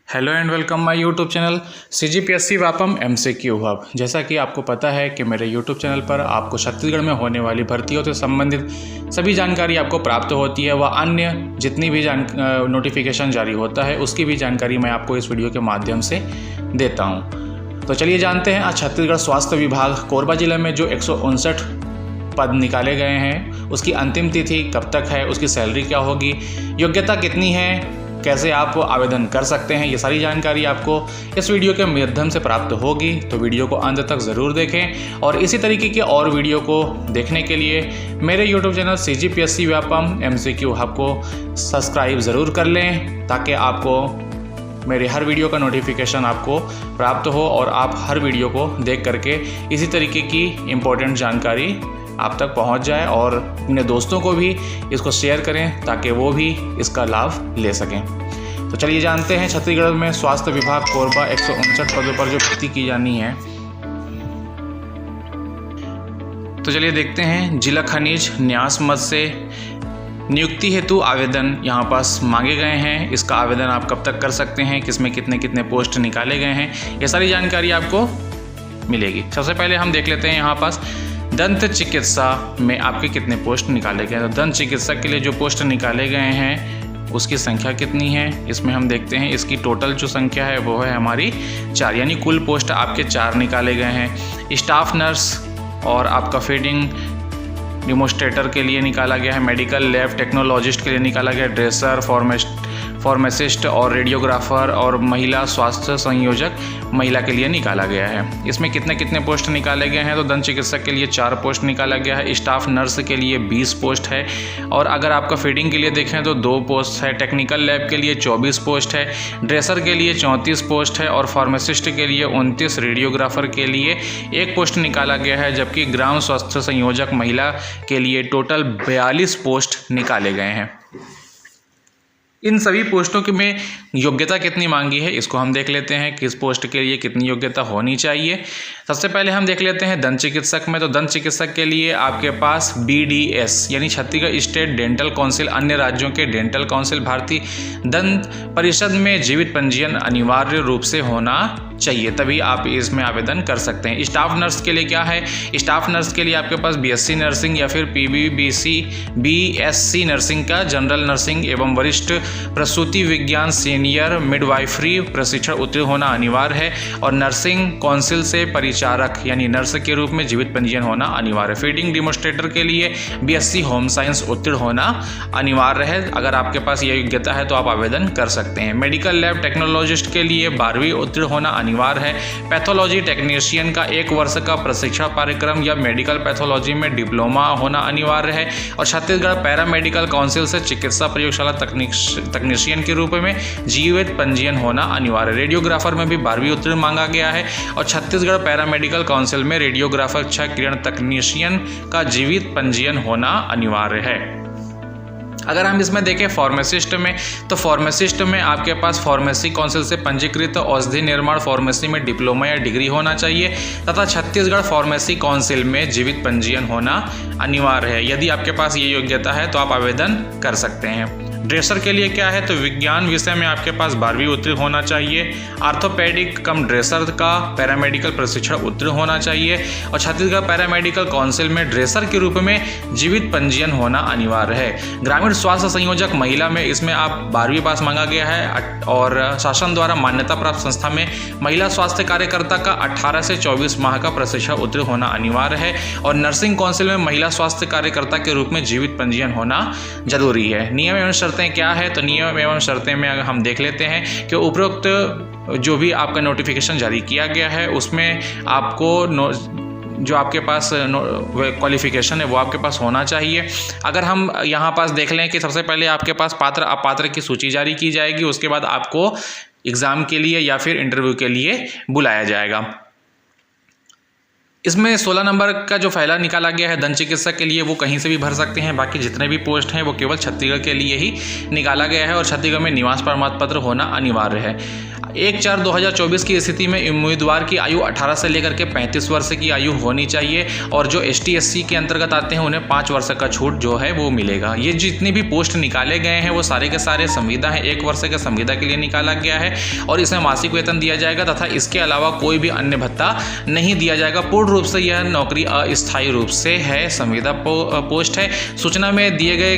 Hello and welcome my YouTube channel CGPSC Vyapam MCQ hub. जैसा कि आपको पता है कि मेरे यूट्यूब चैनल पर आपको छत्तीसगढ़ में होने वाली भर्तियों से संबंधित सभी जानकारी आपको प्राप्त होती है व अन्य जितनी भी नोटिफिकेशन जारी होता है उसकी भी जानकारी मैं आपको इस वीडियो के माध्यम से देता हूँ। तो चलिए जानते हैं आज छत्तीसगढ़ स्वास्थ्य विभाग कोरबा जिले में जो 159 पद निकाले गए हैं उसकी अंतिम तिथि कब तक है, उसकी सैलरी क्या होगी, योग्यता कितनी है, कैसे आप आवेदन कर सकते हैं, ये सारी जानकारी आपको इस वीडियो के माध्यम से प्राप्त होगी। तो वीडियो को अंत तक ज़रूर देखें और इसी तरीके के और वीडियो को देखने के लिए मेरे YouTube channel CGPSC Vyapam MCQ hub को सब्सक्राइब ज़रूर कर लें ताकि आपको मेरे हर वीडियो का नोटिफिकेशन आपको प्राप्त हो और आप हर वीडियो को देख करके इसी तरीके की इम्पोर्टेंट जानकारी आप तक पहुंच जाए और अपने दोस्तों को भी इसको शेयर करें ताकि वो भी इसका लाभ ले सकें। तो चलिए जानते हैं छत्तीसगढ़ में स्वास्थ्य विभाग कोरबा 159 पदों पर जो भर्ती की जानी है। तो चलिए देखते हैं। जिला खनिज न्यास मद से नियुक्ति हेतु आवेदन यहाँ पास मांगे गए हैं। इसका आवेदन आप कब तक कर सकते हैं, किसमें कितने कितने पोस्ट निकाले गए हैं, ये सारी जानकारी आपको मिलेगी। सबसे पहले हम देख लेते हैं यहाँ पास दंत चिकित्सा में आपके कितने पोस्ट निकाले गए हैं। तो दंत चिकित्सक के लिए जो पोस्ट निकाले गए हैं उसकी संख्या कितनी है, इसमें हम देखते हैं। इसकी टोटल जो संख्या है वो है हमारी 4, यानी कुल पोस्ट आपके 4 निकाले गए हैं। स्टाफ नर्स और आपका फीडिंग डिमोस्ट्रेटर के लिए निकाला गया है। मेडिकल लैब टेक्नोलॉजिस्ट के लिए निकाला गया, ड्रेसर, फार्मासिस्ट और रेडियोग्राफर और महिला स्वास्थ्य संयोजक महिला के लिए निकाला गया है। इसमें कितने कितने पोस्ट निकाले गए हैं। तो दंत चिकित्सक के लिए 4 पोस्ट निकाला गया है। स्टाफ नर्स के लिए 20 पोस्ट है और अगर आपका फीडिंग के लिए देखें तो 2 पोस्ट है। टेक्निकल लैब के लिए 24 पोस्ट है। ड्रेसर के लिए 34 पोस्ट है और फार्मासिस्ट के लिए 29, रेडियोग्राफर के लिए 1 पोस्ट निकाला गया है। जबकि ग्राम स्वास्थ्य संयोजक महिला के लिए टोटल 42 पोस्ट निकाले गए हैं। इन सभी पोस्टों के में योग्यता कितनी मांगी है इसको हम देख लेते हैं, किस पोस्ट के लिए कितनी योग्यता होनी चाहिए। सबसे पहले हम देख लेते हैं दंत चिकित्सक में। तो दंत चिकित्सक के लिए आपके पास BDS यानी छत्तीसगढ़ स्टेट डेंटल काउंसिल, अन्य राज्यों के डेंटल काउंसिल, भारतीय दंत परिषद में जीवित पंजीयन अनिवार्य रूप से होना चाहिए, तभी आप इसमें आवेदन कर सकते हैं। स्टाफ नर्स के लिए क्या है। स्टाफ नर्स के लिए आपके पास BSc नर्सिंग या फिर BSc नर्सिंग का जनरल नर्सिंग एवं वरिष्ठ प्रसूति विज्ञान सीनियर मिडवाइफरी प्रशिक्षण उत्तीर्ण होना अनिवार्य है और नर्सिंग काउंसिल से परिचारक यानी नर्स के रूप में जीवित पंजीयन होना अनिवार्य है। फीडिंग डिमोस्ट्रेटर के लिए BSc होम साइंस उत्तीर्ण होना अनिवार्य है। अगर आपके पास यह योग्यता है तो आप आवेदन कर सकते हैं। मेडिकल लैब टेक्नोलॉजिस्ट के लिए 12वीं उत्तीर्ण होना अनिवार्य है। पैथोलॉजी टेक्नीशियन का 1 वर्ष का प्रशिक्षण कार्यक्रम या मेडिकल पैथोलॉजी में डिप्लोमा होना अनिवार्य है और छत्तीसगढ़ पैरामेडिकल काउंसिल से चिकित्सा प्रयोगशाला तकनीशियन के रूप में जीवित पंजीयन होना अनिवार्य है। रेडियोग्राफर में भी 12वीं उत्तीर्ण मांगा गया है और छत्तीसगढ़ पैरामेडिकल काउंसिल में रेडियोग्राफर क्षय किरण तकनीशियन का जीवित पंजीयन होना अनिवार्य है। अगर हम इसमें देखें फार्मासिस्ट में, तो फार्मासिस्ट में आपके पास फार्मेसी काउंसिल से पंजीकृत औषधि निर्माण फार्मेसी में डिप्लोमा या डिग्री होना चाहिए तथा छत्तीसगढ़ फार्मेसी काउंसिल में जीवित पंजीयन होना अनिवार्य है। यदि आपके पास ये योग्यता है तो आप आवेदन कर सकते हैं। ड्रेसर के लिए क्या है, तो विज्ञान विषय में आपके पास 12वीं उत्तीर्ण होना चाहिए। आर्थोपेडिक कम ड्रेसर का पैरामेडिकल प्रशिक्षण उत्तीर्ण होना चाहिए और छत्तीसगढ़ पैरामेडिकल काउंसिल में ड्रेसर के रूप में जीवित पंजीयन होना अनिवार्य है। ग्रामीण स्वास्थ्य संयोजक महिला में इसमें आप 12वीं पास मांगा गया है और शासन द्वारा मान्यता प्राप्त संस्था में महिला स्वास्थ्य कार्यकर्ता का 18 से 24 माह का प्रशिक्षण उत्तीर्ण होना अनिवार्य है और नर्सिंग काउंसिल में महिला स्वास्थ्य कार्यकर्ता के रूप में जीवित पंजीयन होना जरूरी है। नियम एवं शर्तें क्या है, तो नियम एवं शर्तें में अगर हम देख लेते हैं कि उपरोक्त जो भी आपका नोटिफिकेशन जारी किया गया है उसमें आपको जो आपके पास क्वालिफिकेशन है वो आपके पास होना चाहिए। अगर हम यहाँ पास देख लें कि सबसे पहले आपके पास पात्र अपात्र की सूची जारी की जाएगी, उसके बाद आपको एग्ज़ाम के लिए या फिर इंटरव्यू के लिए बुलाया जाएगा। इसमें 16 नंबर का जो फाइला निकाला गया है दंत चिकित्सक के लिए वो कहीं से भी भर सकते हैं। बाकी जितने भी पोस्ट हैं वो केवल छत्तीसगढ़ के लिए ही निकाला गया है और छत्तीसगढ़ में निवास प्रमाण पत्र होना अनिवार्य है। 1/4/2024 की स्थिति में उम्मीदवार की आयु 18 से लेकर के 35 वर्ष की आयु होनी चाहिए और जो ST SC के अंतर्गत आते हैं उन्हें 5 वर्ष का छूट जो है वो मिलेगा। ये जितनी भी पोस्ट निकाले गए हैं वो सारे के सारे संविदा हैं, 1 वर्ष के संविदा के लिए निकाला गया है और इसमें मासिक वेतन दिया जाएगा तथा इसके अलावा कोई भी अन्य भत्ता नहीं दिया जाएगा। पूर्ण रूप से यह नौकरी अस्थायी रूप से है, संविदा पोस्ट है। सूचना में दिए गए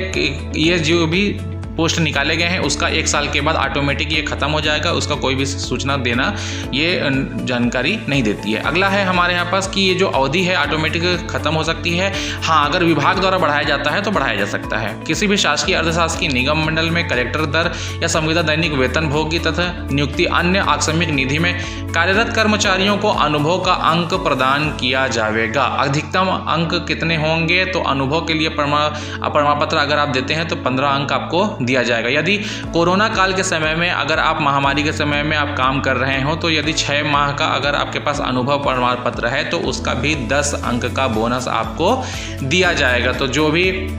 ये जो भी पोस्ट निकाले गए हैं उसका 1 साल के बाद ऑटोमेटिक ये खत्म हो जाएगा, उसका कोई भी सूचना देना ये जानकारी नहीं देती है। अगला है हमारे यहाँ पास कि ये जो अवधि है ऑटोमेटिक खत्म हो सकती है। हाँ, अगर विभाग द्वारा बढ़ाया जाता है तो बढ़ाया जा सकता है। किसी भी शासकीय अर्धशासकीय निगम मंडल में कलेक्टर दर या संविदा दैनिक वेतन भोगी तथा नियुक्ति अन्य आकस्मिक निधि में कार्यरत कर्मचारियों को अनुभव का अंक प्रदान किया जाएगा। अधिकतम अंक कितने होंगे? तो अनुभव के लिए प्रमाण पत्र अगर आप देते हैं तो 15 अंक आपको दिया जाएगा। यदि कोरोना काल के समय में अगर आप महामारी के समय में आप काम कर रहे हो तो यदि 6 माह का अगर आपके पास अनुभव प्रमाण पत्र है तो उसका भी 10 अंक का बोनस आपको दिया जाएगा। तो जो भी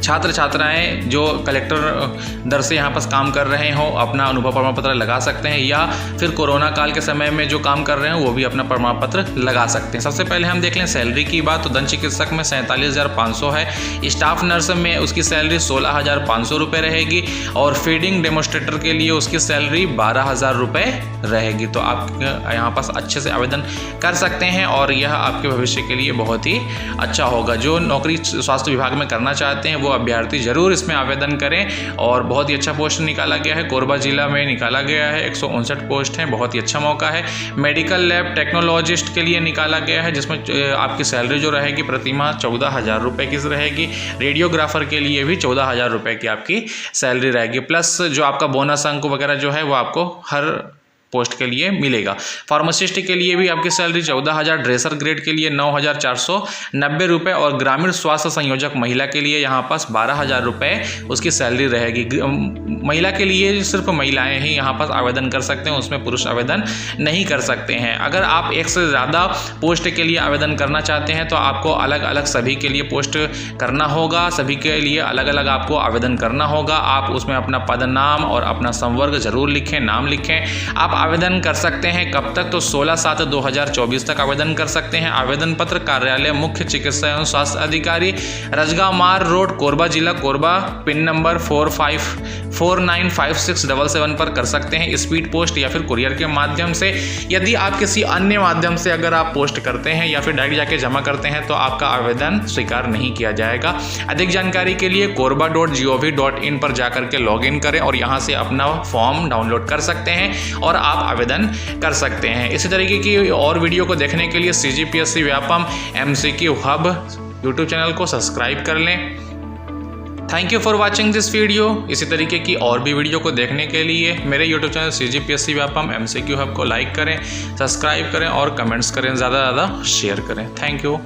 छात्र छात्राएं जो कलेक्टर दर से यहाँ पर काम कर रहे हो अपना अनुभव प्रमाण पत्र लगा सकते हैं या फिर कोरोना काल के समय में जो काम कर रहे हैं वो भी अपना प्रमाण पत्र लगा सकते हैं। सबसे पहले हम देख लें सैलरी की बात, तो दंत चिकित्सक में 47,500 है। स्टाफ नर्स में उसकी सैलरी 16,500 रुपये रहेगी और फीडिंग डेमोस्ट्रेटर के लिए उसकी सैलरी 12,000 रुपये रहेगी। तो आप यहाँ पास अच्छे से आवेदन कर सकते हैं और यह आपके भविष्य के लिए बहुत ही अच्छा होगा। जो नौकरी स्वास्थ्य विभाग में करना चाहते हैं वो अभ्यर्थी जरूर इसमें आवेदन करें और बहुत ही अच्छा पोस्ट निकाला गया है। कोरबा जिला में निकाला गया है, 159 पोस्ट हैं, बहुत ही अच्छा मौका है। मेडिकल लैब टेक्नोलॉजिस्ट के लिए निकाला गया है जिसमें आपकी सैलरी जो रहेगी प्रति माह 14,000 रुपये की रहेगी। रेडियोग्राफर के लिए भी 14,000 रुपये की आपकी सैलरी रहेगी, प्लस जो आपका बोनस अंक वगैरह जो है वो आपको हर पोस्ट के लिए मिलेगा। फार्मासिस्ट के लिए भी आपकी सैलरी 14,000, ड्रेसर ग्रेड के लिए 9,490 रुपये और ग्रामीण स्वास्थ्य संयोजक महिला के लिए यहाँ पास 12,000 रुपये उसकी सैलरी रहेगी। महिला के लिए सिर्फ महिलाएं ही यहाँ पास आवेदन कर सकते हैं, उसमें पुरुष आवेदन नहीं कर सकते हैं। अगर आप एक से ज़्यादा पोस्ट के लिए आवेदन करना चाहते हैं तो आपको अलग अलग सभी के लिए पोस्ट करना होगा, सभी के लिए अलग अलग आपको आवेदन करना होगा। आप उसमें अपना पद नाम और अपना संवर्ग जरूर लिखें, नाम लिखें। आप आवेदन कर सकते हैं कब तक? तो 16/7/2024 तक आवेदन कर सकते हैं। आवेदन पत्र कार्यालय मुख्य चिकित्सा एवं स्वास्थ्य अधिकारी, रजगामार रोड, कोरबा जिला, कोरबा, पिन नंबर 45495677 पर कर सकते हैं, स्पीड पोस्ट या फिर कुरियर के माध्यम से। यदि आप किसी अन्य माध्यम से अगर आप पोस्ट करते हैं या फिर डायरेक्ट जाके जमा करते हैं तो आपका आवेदन स्वीकार नहीं किया जाएगा। अधिक जानकारी के लिए korba.gov.in पर जाकर के लॉग इन करें और यहाँ से अपना फॉर्म डाउनलोड कर सकते हैं और आप आवेदन कर सकते हैं। इसी तरीके की और वीडियो को देखने के लिए CGPSC Vyapam MCQ hub YouTube channel को सब्सक्राइब कर लें। Thank you for watching this video. इसी तरीके की और भी वीडियो को देखने के लिए मेरे YouTube channel CGPSC Vyapam MCQ hub को लाइक करें, सब्सक्राइब करें और कमेंट्स करें, ज़्यादा से ज़्यादा शेयर करें। Thank you.